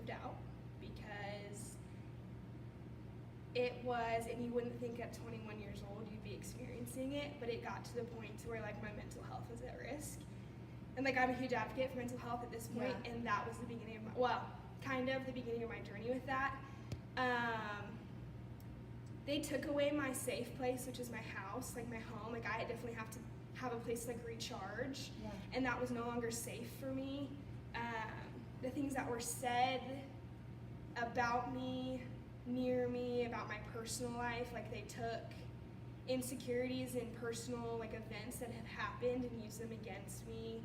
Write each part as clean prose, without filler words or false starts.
moved out because it was, and you wouldn't think at 21 years old you'd be experiencing it, but it got to the point to where like my mental health was at risk. And like I'm a huge advocate for mental health at this point, and that was the beginning of my, well, kind of the beginning of my journey with that. They took away my safe place, which is my house, like my home. Like I definitely have to have a place to like recharge, and that was no longer safe for me. The things that were said about me, near me, about my personal life, like they took insecurities and personal like events that had happened and used them against me.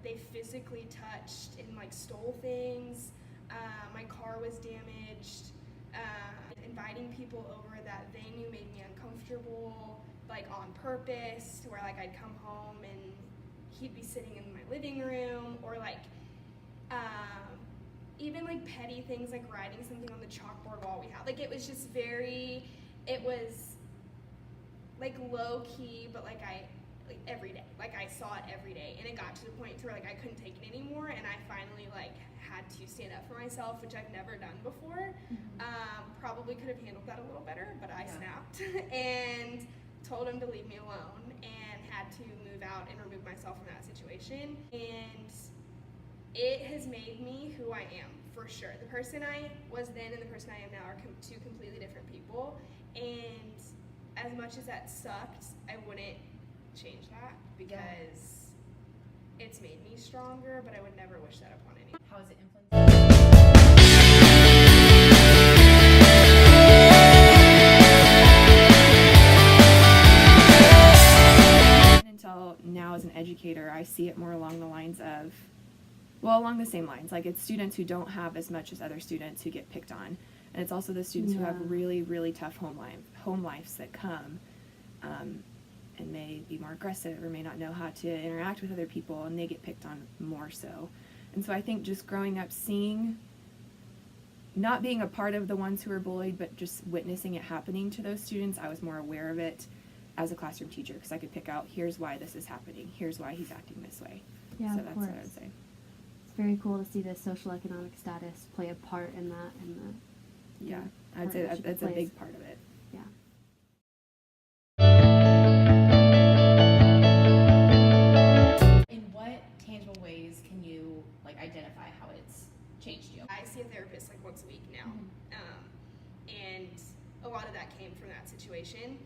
They physically touched and like stole things. My car was damaged. Inviting people over that they knew made me uncomfortable, like on purpose, to where like I'd come home and he'd be sitting in my living room, or like even like petty things like writing something on the chalkboard wall we had. Like it was just very, it was like low key, but like every day, like I saw it every day, and it got to the point to where like I couldn't take it anymore, and I finally like had to stand up for myself, which I've never done before. Probably could have handled that a little better, but I snapped and told him to leave me alone, and had to move out and remove myself from that situation. And it has made me who I am, for sure. The person I was then and the person I am now are two completely different people, and as much as that sucked, I wouldn't change that because it's made me stronger, but I would never wish that upon anyone. How has it influenced? Until now as an educator, I see it more along the lines of, well, along the same lines. Like it's students who don't have as much as other students who get picked on. And it's also the students who have really, really tough home lives that come and may be more aggressive or may not know how to interact with other people, and they get picked on more so. And so I think just growing up seeing, not being a part of the ones who are bullied, but just witnessing it happening to those students, I was more aware of it as a classroom teacher, because I could pick out, here's why this is happening, here's why he's acting this way. Yeah, so of that's course. what I would say. It's very cool to see the social economic status play a part in that, and the Yeah, I'd say that's a big part of it. Yeah. In what tangible ways can you like identify how it's changed you? I see a therapist like once a week now, and a lot of that came from that situation.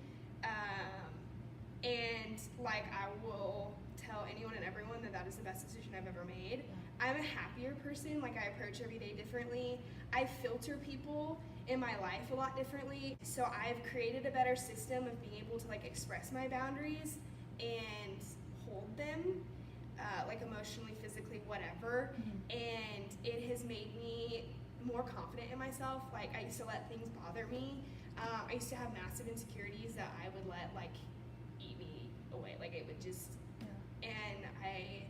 And like I will tell anyone and everyone that is the best decision I've ever made. I'm a happier person. Like I approach every day differently. I filter people in my life a lot differently. So I've created a better system of being able to like express my boundaries and hold them, like emotionally, physically, whatever. And it has made me more confident in myself. Like I used to let things bother me. I used to have massive insecurities that I would let like eat me away. Like it would just, and I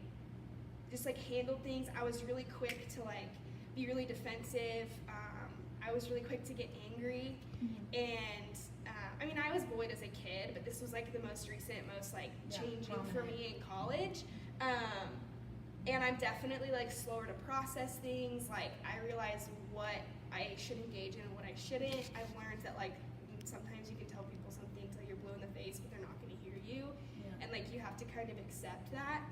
just like handled things. I was really quick to like be really defensive. I was really quick to get angry. And I mean, I was bullied as a kid, but this was like the most recent, most like changing for me in college. And I'm definitely like slower to process things. Like I realize what I should engage in and what I shouldn't. I've learned that like sometimes you can tell people something till you're blue in the face, but they're not going to hear you. And like you have to kind of accept that.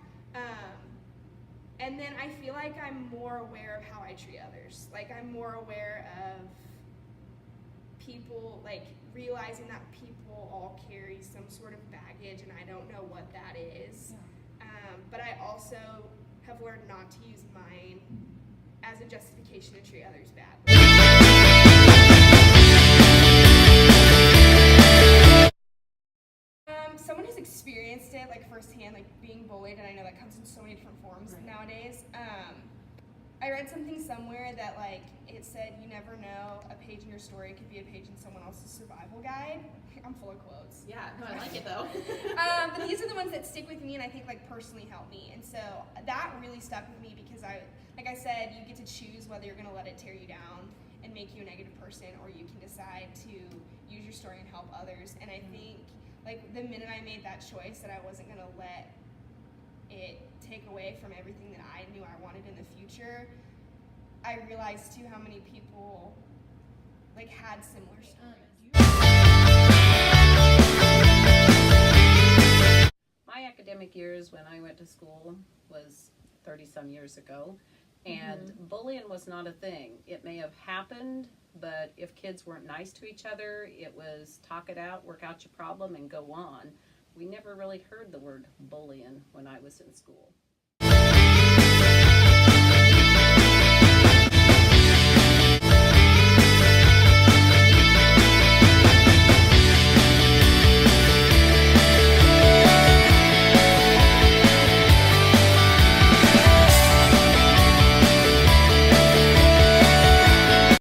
And then I feel like I'm more aware of how I treat others. Like I'm more aware of people, like realizing that people all carry some sort of baggage, and I don't know what that is. But I also have learned not to use mine as a justification to treat others badly. Someone who's experienced it like firsthand, like being bullied, and I know that comes in so many different forms nowadays. I read something somewhere that like it said you never know, a page in your story could be a page in someone else's survival guide. I'm full of quotes. Yeah, no, I like it though. But these are the ones that stick with me and I think like personally help me. And so that really stuck with me because like I said, you get to choose whether you're gonna let it tear you down and make you a negative person, or you can decide to use your story and help others. And I think like the minute I made that choice that I wasn't gonna let it take away from everything that I knew I wanted in the future, I realized too how many people like had similar stories. My academic years when I went to school was 30-some years ago, and bullying was not a thing. It may have happened, but if kids weren't nice to each other, it was talk it out, work out your problem, and go on. We never really heard the word bullying when I was in school.